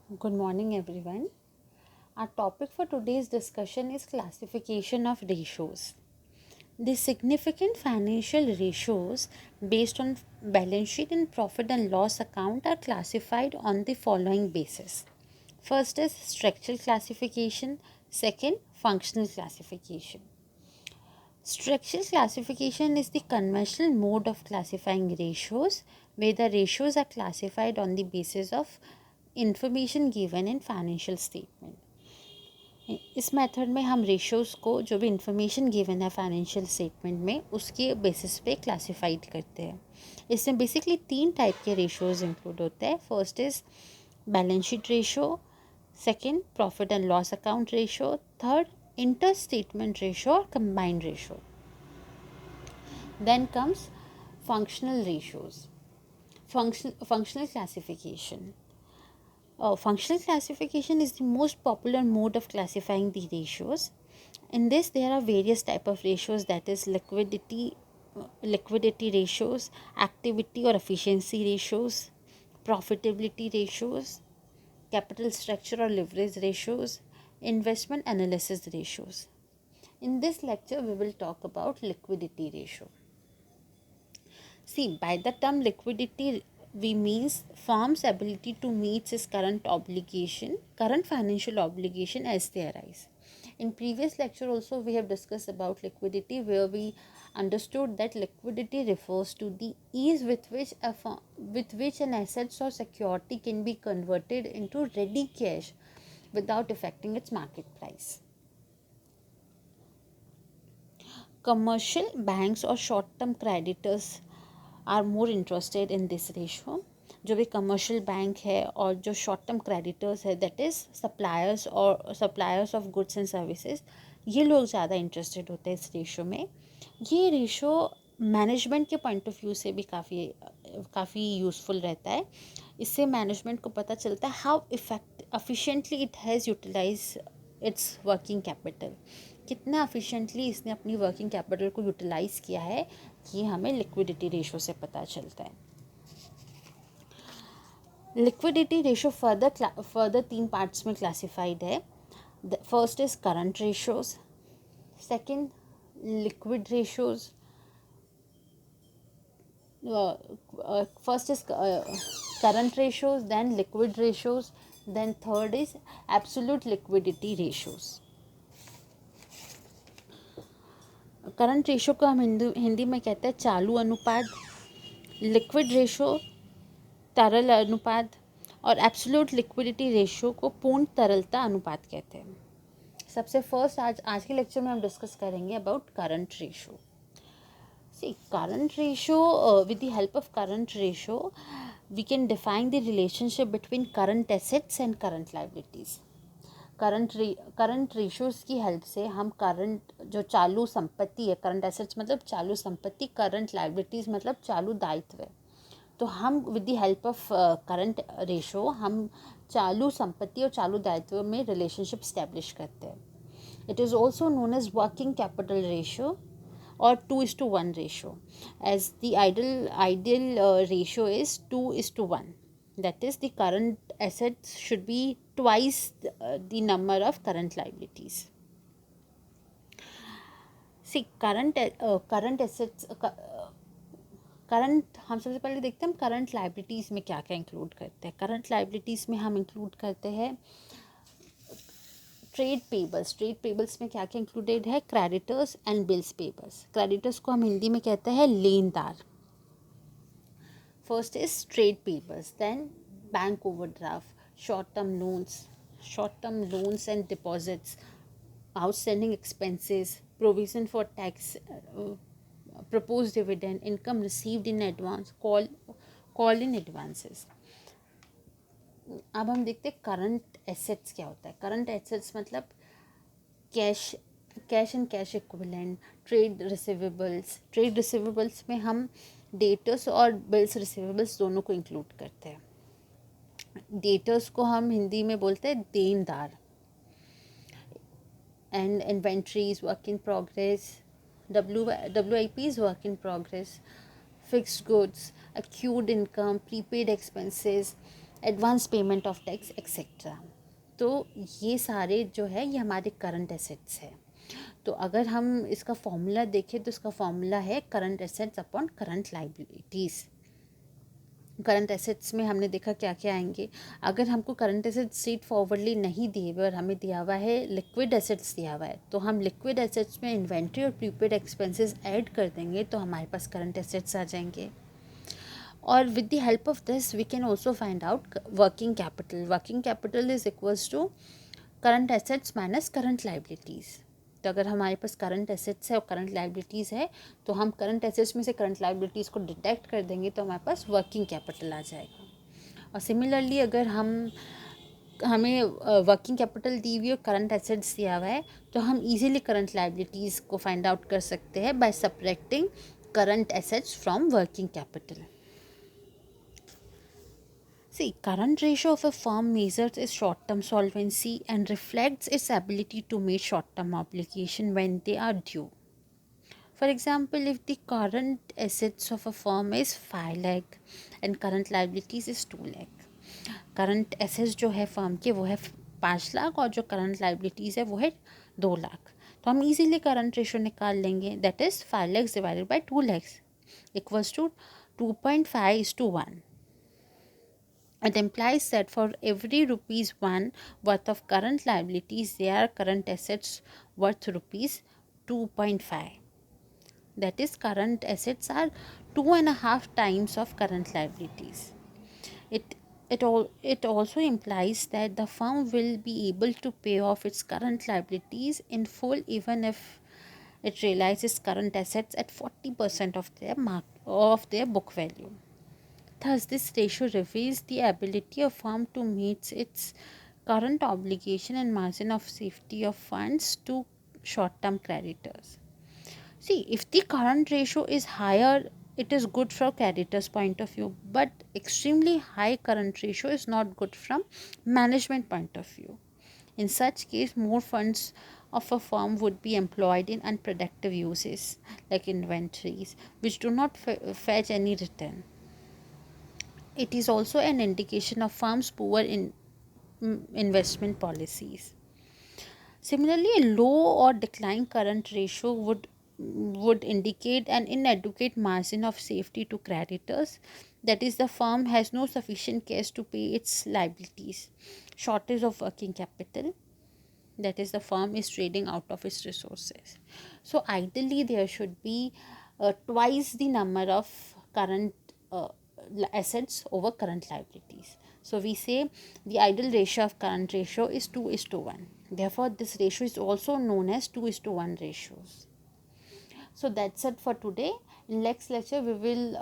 Good morning, everyone. Our topic for today's discussion is classification of ratios. The significant financial ratios based on balance sheet and profit and loss account are classified on the following basis. First is structural classification, second, functional classification. Structural classification is the conventional mode of classifying ratios where the ratios are classified on the basis of information given in financial statement. इस method में हम ratios को जो भी information given है financial statement में उसके basis पे क्लासिफाइड करते हैं. इसमें बेसिकली 3 टाइप के रेशियोज़ इंक्लूड होते हैं. First is balance sheet ratio, second profit and loss account ratio, third inter statement ratio और combined ratio. Then comes functional ratios. Functional classification. Functional classification is the most popular mode of classifying the ratios. In this, there are various type of ratios, that is liquidity ratios, activity or efficiency ratios, profitability ratios, capital structure or leverage ratios, investment analysis ratios. In this lecture, we will talk about liquidity ratio. See, by the term liquidity, we means firm's ability to meet its current financial obligation as they arise. In previous lecture also we have discussed about liquidity, where we understood that liquidity refers to the ease with which an asset or security can be converted into ready cash without affecting its market price. Commercial banks or short-term creditors are more interested in this ratio. जो भी commercial bank है और जो short term creditors है, that is suppliers of goods and services, ये लोग ज़्यादा interested होते हैं इस रेशो में. ये रेशो मैनेजमेंट के पॉइंट ऑफ व्यू से भी काफ़ी यूज़फुल रहता है. इससे मैनेजमेंट को पता चलता है how efficiently it has utilise its working capital. कितना एफिशिएंटली इसने अपनी वर्किंग कैपिटल को यूटिलाइज़ किया है, ये हमें लिक्विडिटी रेशो से पता चलता है. लिक्विडिटी रेशो फर्दर 3 पार्ट्स में क्लासिफाइड है. First is current ratios, second liquid ratios, first is current ratios, then liquid ratios, then third is absolute liquidity ratios. Current ratio को हम हिंदी में कहते हैं चालू अनुपात, लिक्विड रेशो तरल अनुपात, और एब्सोल्यूट लिक्विडिटी रेशो को पूर्ण तरलता अनुपात कहते हैं. सबसे फर्स्ट आज के लेक्चर में हम डिस्कस करेंगे about current ratio. See, current ratio, with the help of current ratio we can define the relationship between current assets and current liabilities. Current ratios की हेल्प से हम करंट जो चालू संपत्ति है, करंट एसेट्स मतलब चालू संपत्ति, करंट लायबिलिटीज़ मतलब चालू दायित्व है. तो हम with the help of current ratio हम चालू संपत्ति और चालू दायित्व में रिलेशनशिप स्टैब्लिश करते हैं. It is also known as working capital ratio और 2:1 ratio, as the ideal ratio is 2:1. That is, the current assets should be twice the number of current liabilities. See, current assets, current, हम सबसे पहले देखते हैं हम current liabilities में क्या क्या इंक्लूड करते हैं. करंट लाइबिलिटीज़ में हम इंक्लूड करते हैं ट्रेड पेबल्स. ट्रेड पेबल्स में क्या क्या इंक्लूडेड है? Creditors and bills payables. Creditors को हम हिंदी में कहते हैं लेनदार. First is trade payables, then bank overdraft, short-term loans and deposits, outstanding expenses, provision for tax, proposed dividend, income received in advance, call in advances. अब हम देखते हैं करंट एसेट्स क्या होता है. करंट एसेट्स मतलब cash and cash equivalent, trade receivables में हम डेटर्स और बिल्स रिसीवेबल्स दोनों को इंक्लूड करते हैं. डेटर्स को हम हिंदी में बोलते हैं देनदार. And inventories, work in progress, WIPs, work in progress, fixed goods, accrued income, prepaid expenses, advance payment of tax etcetera. तो ये सारे जो है ये हमारे करंट एसेट्स है। तो अगर हम इसका फॉर्मूला देखें तो इसका फॉर्मूला है current assets upon current liabilities. Current assets में हमने देखा क्या क्या आएंगे। अगर हमको करंट एसेट्स स्ट्रेट फॉरवर्डली नहीं दिए हुए और हमें दिया हुआ है लिक्विड एसेट्स दिया हुआ है, तो हम लिक्विड एसेट्स में इन्वेंट्री और प्रीपेड एक्सपेंसेस ऐड कर देंगे तो हमारे पास करंट एसेट्स आ जाएंगे। और with the help of this we can also find out working capital. Working capital is equals to current assets minus current liabilities. तो अगर हमारे पास करंट एसेट्स है और करंट लाइबिलिटीज़ है तो हम करंट एसेट्स में से करंट लाइबिलिटीज़ को डिडक्ट कर देंगे तो हमारे पास वर्किंग कैपिटल आ जाएगा। और सिमिलरली अगर हमें वर्किंग कैपिटल दी हुई और करंट एसेट्स दिया हुआ है तो हम इजीली करंट लाइबिलिटीज़ को फाइंड आउट कर सकते हैं by subtracting current assets from working capital. See, current ratio of a firm measures its short-term solvency and reflects its ability to meet short-term obligation when they are due. For example, if the current assets of a firm is 5 lakh and current liabilities is 2 lakh, current assets जो है firm के वो है 5 लाख और जो current liabilities है वो है 2 लाख। तो हम इजीली करंट रेशो निकाल लेंगे, that is 5 lakhs divided by 2 lakhs equals to 2.5:1। It implies that for every rupees 1 worth of current liabilities, there are current assets worth rupees 2.5. That is, current assets are 2.5 times of current liabilities. It also implies that the firm will be able to pay off its current liabilities in full even if it realizes current assets at 40% of their book value. Thus, this ratio reveals the ability of firm to meet its current obligation and margin of safety of funds to short-term creditors. See, if the current ratio is higher, it is good from creditor's point of view, but extremely high current ratio is not good from management point of view. In such case, more funds of a firm would be employed in unproductive uses like inventories, which do not fetch any return. It is also an indication of firms' poor investment policies. Similarly, a low or declining current ratio would indicate an inadequate margin of safety to creditors. That is, the firm has no sufficient cash to pay its liabilities. Shortage of working capital. That is, the firm is trading out of its resources. So, ideally, there should be twice the number of current assets over current liabilities. So we say the ideal ratio of current ratio is 2:1. Therefore, this ratio is also known as 2:1 ratios. So that's it for today. In next lecture, we will